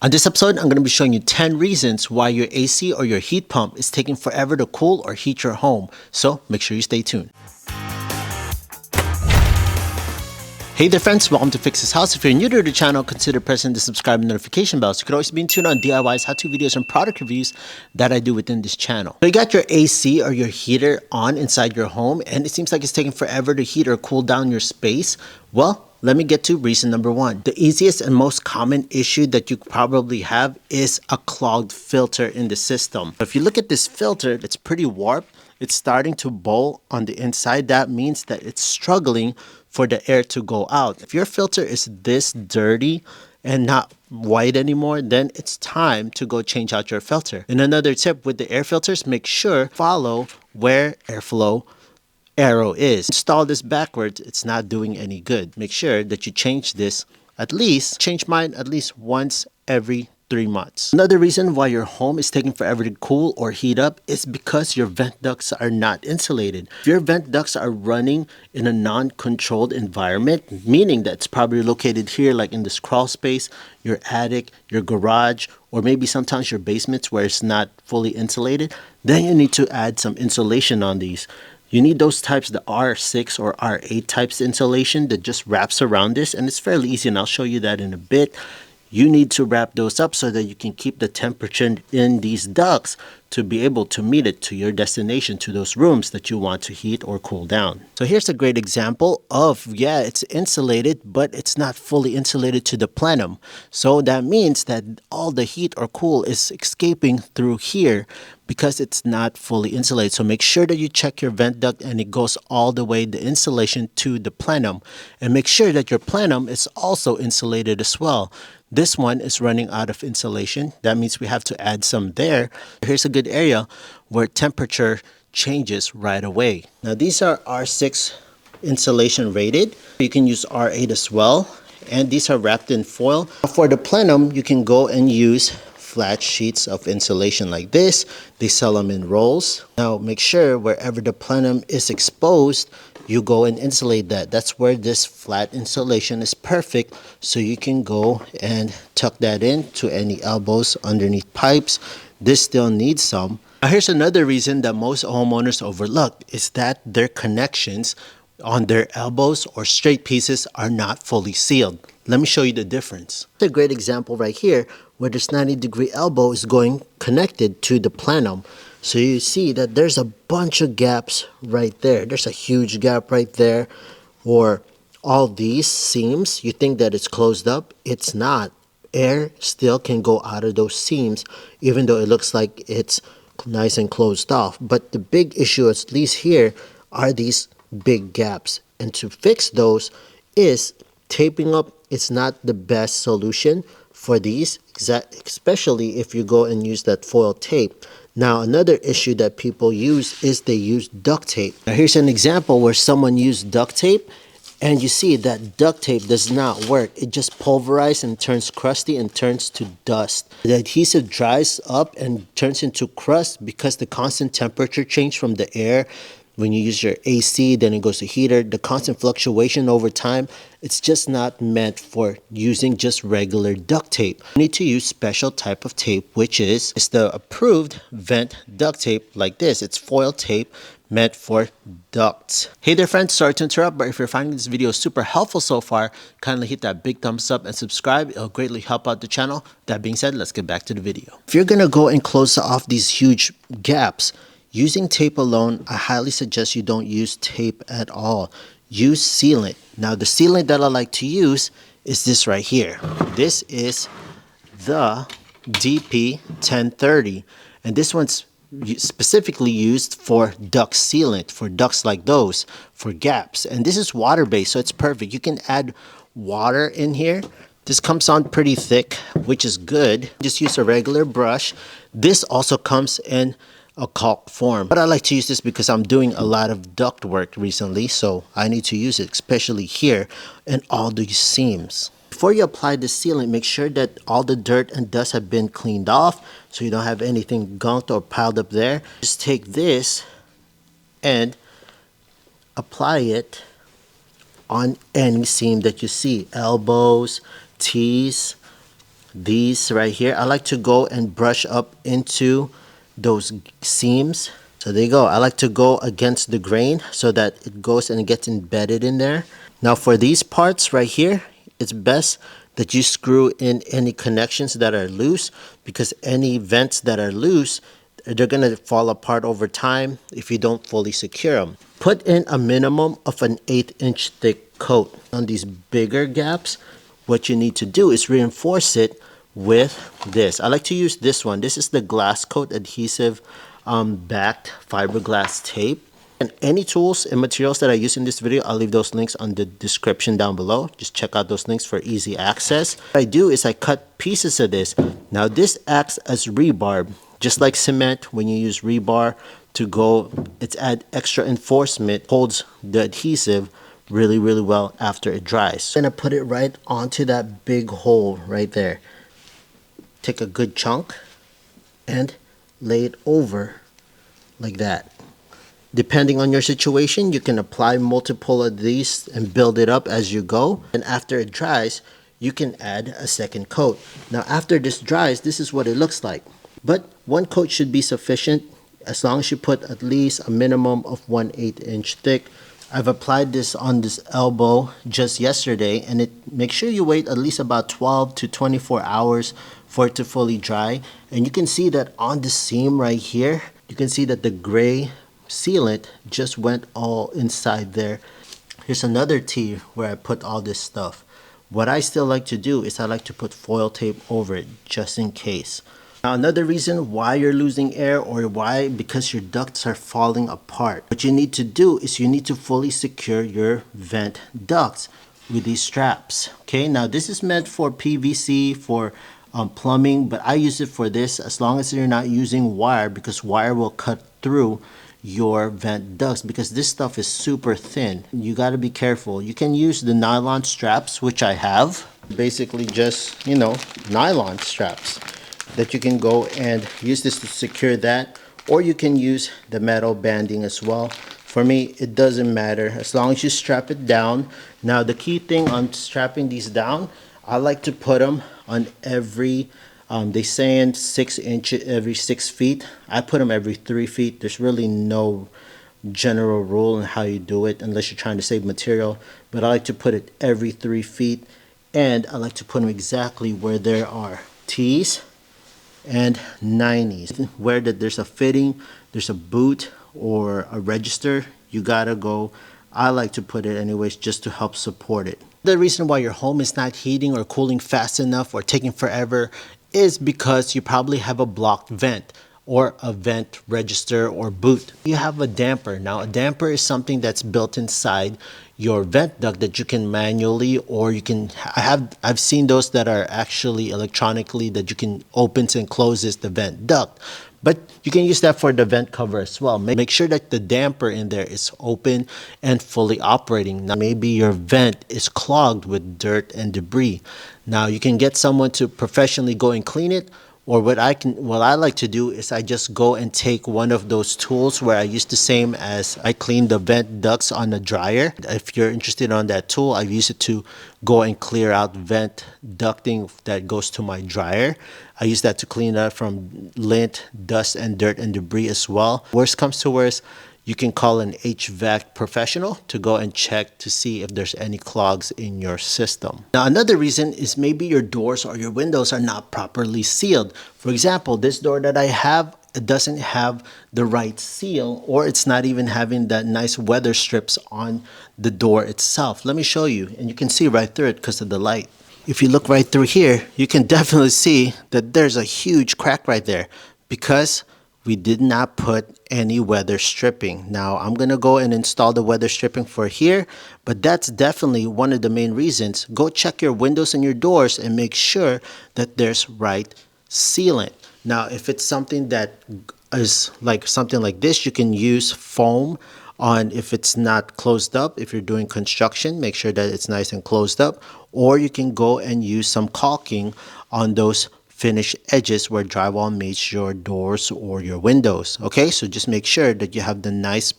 On this episode, I'm going to be showing you 10 reasons why your AC or your heat pump is taking forever to cool or heat your home. So make sure you stay tuned. Hey there friends, welcome to Fix This House. If you're new to the channel, consider pressing the subscribe and notification bell so you can always be in tune on DIYs, how-to videos, and product reviews that I do within this channel. So you got your AC or your heater on inside your home and it seems like it's taking forever to heat or cool down your space. Well, let me get to reason number one. The easiest and most common issue that you probably have is a clogged filter in the system. If you look at this filter, it's pretty warped. It's starting to bowl on the inside. That means that it's struggling for the air to go out. If your filter is this dirty and not white anymore, then it's time to go change out your filter. And another tip with the air filters, make sure follow where airflow arrow is. Install this backwards, it's not doing any good. Make sure that you change mine at least once every 3 months. Another reason why your home is taking forever to cool or heat up is because your vent ducts are not insulated. If your vent ducts are running in a non-controlled environment, meaning that it's probably located here like in this crawl space, your attic, your garage, or maybe sometimes your basements where it's not fully insulated, then you need to add some insulation on these. You need those types, the R6 or R8 types insulation that just wraps around this, and it's fairly easy and I'll show you that in a bit. You need to wrap those up so that you can keep the temperature in these ducts to be able to meet it to your destination, to those rooms that you want to heat or cool down. So here's a great example of, yeah, it's insulated, but it's not fully insulated to the plenum. So that means that all the heat or cool is escaping through here because it's not fully insulated. So make sure that you check your vent duct and it goes all the way, the insulation, to the plenum. And make sure that your plenum is also insulated as well. This one is running out of insulation. That means we have to add some there. Here's a good area where temperature changes right away. Now these are R6 insulation rated. You can use R8 as well. And these are wrapped in foil. For the plenum, you can go and use flat sheets of insulation like this. They sell them in rolls. Now make sure wherever the plenum is exposed, you go and insulate that. That's where this flat insulation is perfect, so you can go and tuck that in to any elbows underneath pipes. This still needs some. Now here's another reason that most homeowners overlook is that their connections on their elbows or straight pieces are not fully sealed. Let me show you the difference. It's a great example right here where this 90-degree elbow is going connected to the plenum. So you see that there's a bunch of gaps right there. There's a huge gap right there. Or all these seams, you think that it's closed up. It's not. Air still can go out of those seams even though it looks like it's nice and closed off. But the big issue, at least here, are these big gaps. And to fix those is taping up. It's not the best solution for these, especially if you go and use that foil tape. Now another issue that people use is they use duct tape. Now here's an example where someone used duct tape and you see that duct tape does not work. It just pulverizes and turns crusty and turns to dust. The adhesive dries up and turns into crust because the constant temperature change from the air. When you use your AC, then it goes to heater, the constant fluctuation over time, it's just not meant for using just regular duct tape. You need to use special type of tape, which is the approved vent duct tape like this. It's foil tape meant for ducts. Hey there friends, sorry to interrupt, but if you're finding this video super helpful so far, kindly hit that big thumbs up and subscribe. It'll greatly help out the channel. That being said, let's get back to the video. If you're gonna go and close off these huge gaps, using tape alone, I highly suggest you don't use tape at all. Use sealant. Now the sealant that I like to use is this right here. This is the DP 1030, and this one's specifically used for duct sealant, for ducts like those, for gaps. And this is water-based, so it's perfect. You can add water in here. This comes on pretty thick, which is good. Just use a regular brush. This also comes in a caulk form, but I like to use this because I'm doing a lot of duct work recently, so I need to use it, especially here and all these seams. Before you apply the sealant, make sure that all the dirt and dust have been cleaned off so you don't have anything gunked or piled up there. Just take this and apply it on any seam that you see, elbows, T's, these right here, I like to go and brush up into those seams. So there you go. I like to go against the grain so that it goes and it gets embedded in there. Now for these parts right here, it's best that you screw in any connections that are loose, because any vents that are loose, they're going to fall apart over time if you don't fully secure them. Put in a minimum of an 1/8 thick coat. On these bigger gaps, what you need to do is reinforce it with this. I like to use this one. This is the glass coat adhesive backed fiberglass tape. And any tools and materials that I use in this video, I'll leave those links on the description down below. Just check out those links for easy access. What I do is I cut pieces of this. Now this acts as rebar, just like cement. When you use rebar to go, it's add extra enforcement, holds the adhesive really well after it dries. I'm gonna put it right onto that big hole right there. Take a good chunk and lay it over like that. Depending on your situation, you can apply multiple of these and build it up as you go. And after it dries, you can add a second coat. Now after this dries, this is what it looks like. But one coat should be sufficient as long as you put at least a minimum of 1/8" thick. I've applied this on this elbow just yesterday, and it make sure you wait at least about 12 to 24 hours for it to fully dry. And you can see that on the seam right here, you can see that the gray sealant just went all inside there. Here's another tee where I put all this stuff. What I still like to do is I like to put foil tape over it just in case. Now another reason why you're losing air, or why, because your ducts are falling apart. What you need to do is you need to fully secure your vent ducts with these straps. Okay, now this is meant for PVC, for plumbing, but I use it for this as long as you're not using wire, because wire will cut through your vent ducts, because this stuff is super thin. You got to be careful. You can use the nylon straps, which I have. Basically just, you know, nylon straps that you can go and use this to secure that, or you can use the metal banding as well. For me, it doesn't matter as long as you strap it down. Now the key thing on strapping these down, I like to put them on every they saying 6 inches every 6 feet. I put them every 3 feet. There's really no general rule on how you do it unless you're trying to save material, but I like to put it every 3 feet, and I like to put them exactly where there are T's and 90s. Where that there's a fitting, there's a boot or a register, you gotta go. I like to put it anyways just to help support it. The reason why your home is not heating or cooling fast enough or taking forever is because you probably have a blocked vent or a vent register or boot. You have a damper. Now a damper is something that's built inside your vent duct that you can manually, or you can I've seen those that are actually electronically, that you can opens and closes the vent duct. But you can use that for the vent cover as well. Make sure that the damper in there is open and fully operating. Now maybe your vent is clogged with dirt and debris. Now you can get someone to professionally go and clean it, or what I like to do is I just go and take one of those tools where I use the same as I clean the vent ducts on the dryer. If you're interested on that tool, I use it to go and clear out vent ducting that goes to my dryer. I use that to clean up from lint, dust, and dirt and debris as well. Worst comes to worst, you can call an HVAC professional to go and check to see if there's any clogs in your system. Now, another reason is maybe your doors or your windows are not properly sealed. For example, this door that I have, it doesn't have the right seal, or it's not even having that nice weather strips on the door itself. Let me show you, and you can see right through it because of the light. If you look right through here, you can definitely see that there's a huge crack right there because we did not put any weather stripping. Now I'm gonna go and install the weather stripping for here, but that's definitely one of the main reasons. Go check your windows and your doors and make sure that there's right sealant. Now if it's something that is like something like this, you can use foam on if it's not closed up. If you're doing construction, make sure that it's nice and closed up, or you can go and use some caulking on those finish edges where drywall meets your doors or your windows. Okay, so just make sure that you have the nice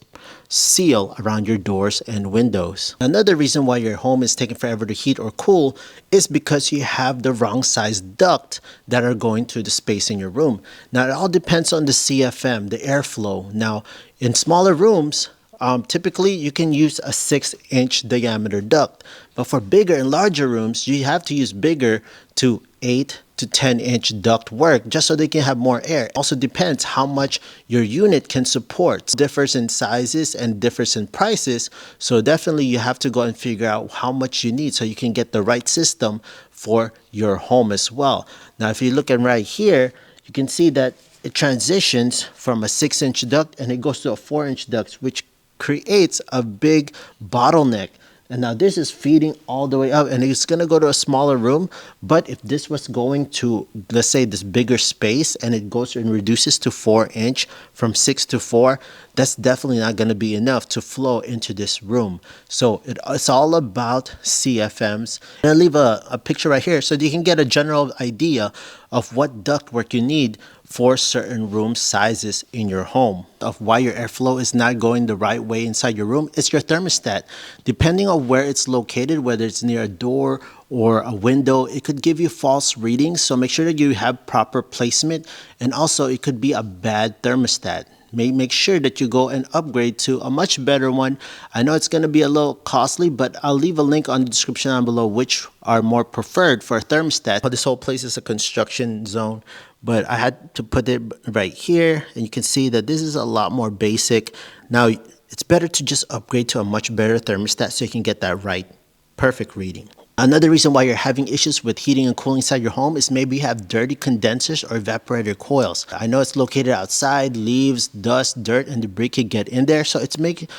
seal around your doors and windows. Another reason why your home is taking forever to heat or cool is because you have the wrong size duct that are going through the space in your room. Now it all depends on the CFM, the airflow. Now in smaller rooms, typically you can use a 6-inch diameter duct, but for bigger and larger rooms you have to use bigger to 8 to 10-inch duct work just so they can have more air. Also depends how much your unit can support. It differs in sizes and differs in prices, so definitely you have to go and figure out how much you need so you can get the right system for your home as well. Now if you look at right here, you can see that it transitions from a 6-inch duct and it goes to a 4-inch duct, which creates a big bottleneck. And now this is feeding all the way up and it's going to go to a smaller room. But if this was going to, let's say, this bigger space and it goes and reduces to 4-inch from 6 to 4, that's definitely not going to be enough to flow into this room. So it's all about CFMs. And I'll leave a picture right here so that you can get a general idea of what ductwork you need for certain room sizes in your home. Of why your airflow is not going the right way inside your room, it's your thermostat. Depending on where it's located, whether it's near a door or a window, it could give you false readings. So make sure that you have proper placement, and also it could be a bad thermostat. Make sure that you go and upgrade to a much better one. I know it's going to be a little costly, but I'll leave a link on the description down below which are more preferred for a thermostat. This whole place is a construction zone, but I had to put it right here, and you can see that this is a lot more basic. Now it's better to just upgrade to a much better thermostat so you can get that right perfect reading. Another reason why you're having issues with heating and cooling inside your home is maybe you have dirty condensers or evaporator coils. I know it's located outside, leaves, dust, dirt, and debris can get in there. So it's make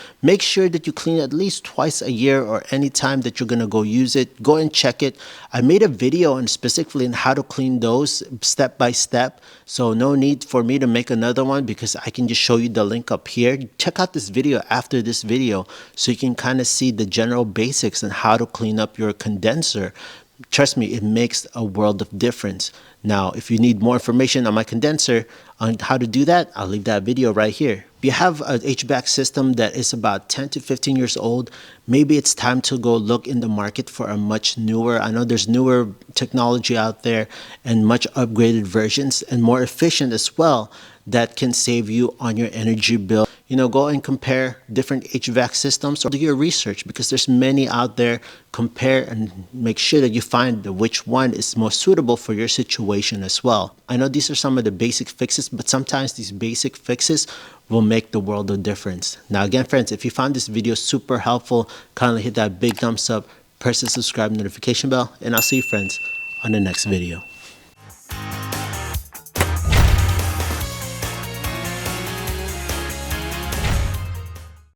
sure that you clean at least twice a year or any time that you're going to go use it. Go and check it. I made a video on specifically on how to clean those step by step. So no need for me to make another one because I can just show you the link up here. Check out this video after this video so you can kind of see the general basics on how to clean up your condenser. Trust me, it makes a world of difference. Now, if you need more information on my condenser, on how to do that, I'll leave that video right here. If you have an HVAC system that is about 10 to 15 years old, maybe it's time to go look in the market for a much newer, I know there's newer technology out there and much upgraded versions and more efficient as well that can save you on your energy bill. You know, go and compare different HVAC systems or do your research because there's many out there. Compare and make sure that you find which one is most suitable for your situation as well. I know these are some of the basic fixes, but sometimes these basic fixes will make the world of difference. Now again, friends, if you found this video super helpful, kindly hit that big thumbs up, press the subscribe notification bell, and I'll see you friends on the next video.